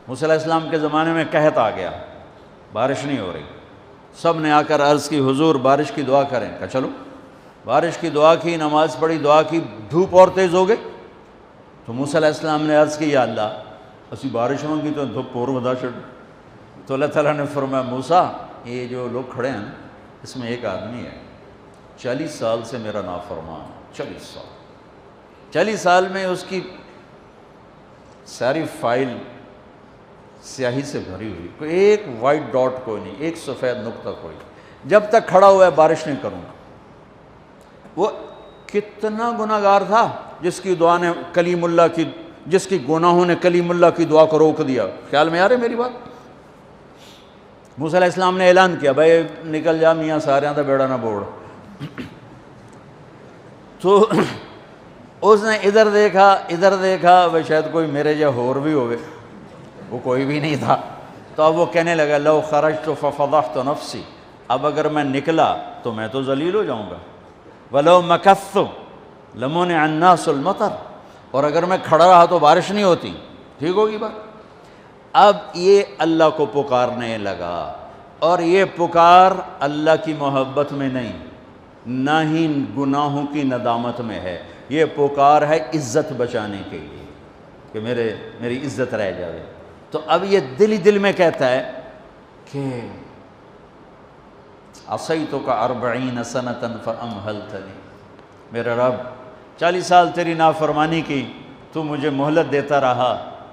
موسیٰ علیہ السلام کے زمانے میں قحط آ گیا، بارش نہیں ہو رہی، سب نے آ کر عرض کی حضور بارش کی دعا کریں، کہا چلو بارش کی دعا کی، نماز پڑھی، دعا کی، دھوپ اور تیز ہو گئی۔ تو موسیٰ علیہ السلام نے عرض کی یا اللہ اسی بارش مانگی تو دھوپ اور ودا چھڑ۔ تو اللہ تعالیٰ نے فرمایا موسیٰ یہ جو لوگ کھڑے ہیں اس میں ایک آدمی ہے 40 سال سے میرا نافرمان، 40 سال میں اس کی ساری فائل سیاہی سے بھری ہوئی، کوئی ایک وائٹ ڈاٹ کوئی نہیں، ایک سفید نقطہ کوئی، جب تک کھڑا ہوا ہے بارش نہیں کروں گا۔ وہ کتنا گناہ گار تھا جس کی دعا نے کلیم اللہ کی، جس کی گناہوں نے کلیم اللہ کی دعا کو روک دیا۔ خیال میں آ رہے میری بات؟ موسیٰ علیہ السلام نے اعلان کیا بھائی نکل جا میاں سارے دا بیڑا نہ بوڑ۔ تو اس نے ادھر دیکھا وہ شاید کوئی میرے جا ہور بھی ہوئے، وہ کوئی بھی نہیں تھا۔ تو اب وہ کہنے لگا لو خرجت ففضحت نفسی، اب اگر میں نکلا تو میں تو ذلیل ہو جاؤں گا، ولو مکثت لمنع الناس المطر، اور اگر میں کھڑا رہا تو بارش نہیں ہوتی، ٹھیک ہوگی بات۔ اب یہ اللہ کو پکارنے لگا، اور یہ پکار اللہ کی محبت میں نہیں، نہ ہی گناہوں کی ندامت میں ہے، یہ پکار ہے عزت بچانے کے لیے کہ میری عزت رہ جائے۔ تو اب یہ دل ہی دل میں کہتا ہے کہ عصیتک 40 سنة فأمہلتنی، میرے رب 40 سال تیری نافرمانی کی، تو مجھے مہلت دیتا رہا،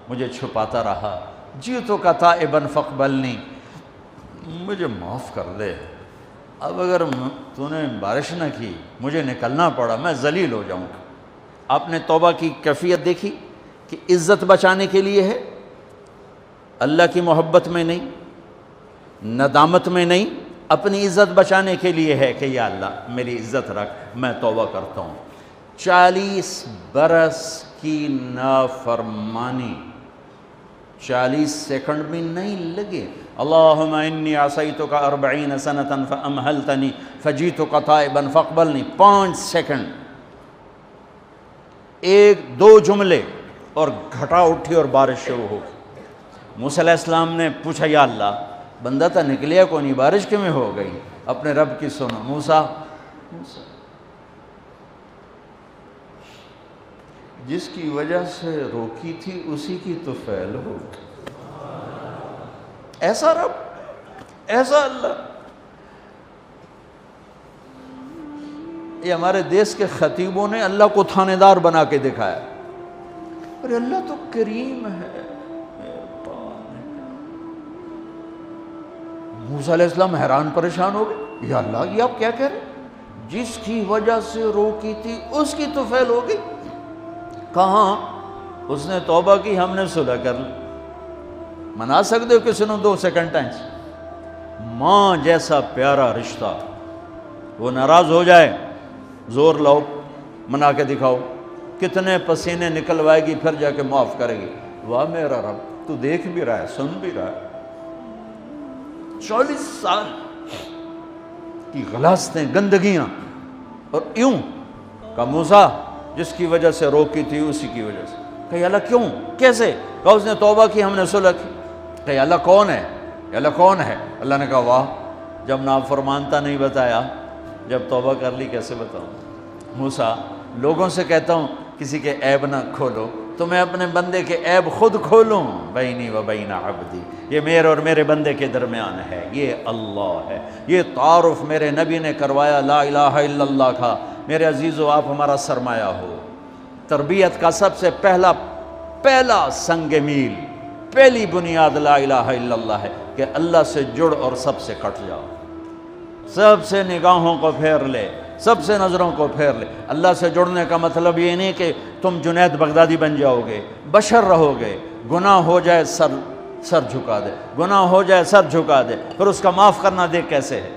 مجھے چھپاتا رہا، جئتک تائبا فاقبلنی، مجھے معاف کر دے۔ اب اگر تو نے بارش نہ کی، مجھے نکلنا پڑا، میں ذلیل ہو جاؤں گا۔ آپ نے توبہ کی کیفیت دیکھی کہ عزت بچانے کے لیے ہے، اللہ کی محبت میں نہیں، ندامت میں نہیں، اپنی عزت بچانے کے لیے ہے کہ یا اللہ میری عزت رکھ، میں توبہ کرتا ہوں۔ 40 برس کی نافرمانی 40 سیکنڈ بھی نہیں لگے۔ اللہم انی عصیتک 40 سنة فأمہلتنی فجئتک تائبا فاقبلنی، 5 سیکنڈ، 1-2 جملے اور گھٹا اٹھی اور بارش شروع ہو گئی۔ موسیٰ علیہ السلام نے پوچھا یا اللہ بندہ تھا نکلیا کو نہیں، بارش کیوں میں ہو گئی؟ اپنے رب کی سنو، موسیٰ جس کی وجہ سے روکی تھی اسی کی تو فعل ہو، ایسا رب، ایسا اللہ۔ یہ ہمارے دیس کے خطیبوں نے اللہ کو تھانے دار بنا کے دکھایا، ارے اللہ تو کریم ہے۔ موسیٰ علیہ السلام حیران پریشان ہو گئے، یا اللہ یہ آپ کیا کہہ رہے ہیں؟ جس کی وجہ سے روکی تھی اس کی تو فعل ہو گئی۔ کہاں؟ اس نے توبہ کی، ہم نے صلح کر لی۔ منا سکتے ہو کسی نے 2 سیکنڈ ٹائمز؟ ماں جیسا پیارا رشتہ، وہ ناراض ہو جائے زور لاؤ منا کے دکھاؤ، کتنے پسینے نکلوائے گی پھر جا کے معاف کرے گی۔ واہ میرا رب، تو دیکھ بھی رہا ہے، سن بھی رہا ہے۔ 40 سال کی غلاظتیں، گندگیاں، اور یوں کہ موسیٰ جس کی وجہ سے روکی تھی اسی کی وجہ سے۔ کہ اللہ کیوں، کیسے؟ کہا اس نے توبہ کی، ہم نے صلح کی۔ کہ اللہ کون ہے؟ اللہ کون ہے؟ اللہ نے کہا واہ، جب نافرمانتا نہیں بتایا، جب توبہ کر لی کیسے بتاؤں؟ موسیٰ لوگوں سے کہتا ہوں کسی کے عیب نہ کھولو، تو میں اپنے بندے کے عیب خود کھولوں؟ بینی و بین عبدی، یہ میرے اور میرے بندے کے درمیان ہے، یہ اللہ ہے۔ یہ تعارف میرے نبی نے کروایا لا الہ الا اللہ کا۔ میرے عزیزو آپ ہمارا سرمایہ ہو۔ تربیت کا سب سے پہلا سنگ میل، پہلی بنیاد لا الہ الا اللہ ہے کہ اللہ سے جڑ اور سب سے کٹ جاؤ، سب سے نگاہوں کو پھیر لے، سب سے نظروں کو پھیر لے۔ اللہ سے جڑنے کا مطلب یہ نہیں کہ تم جنید بغدادی بن جاؤ گے، بشر رہو گے۔ گناہ ہو جائے سر جھکا دے، گناہ ہو جائے سر جھکا دے، پھر اس کا معاف کرنا دیکھ کیسے ہے۔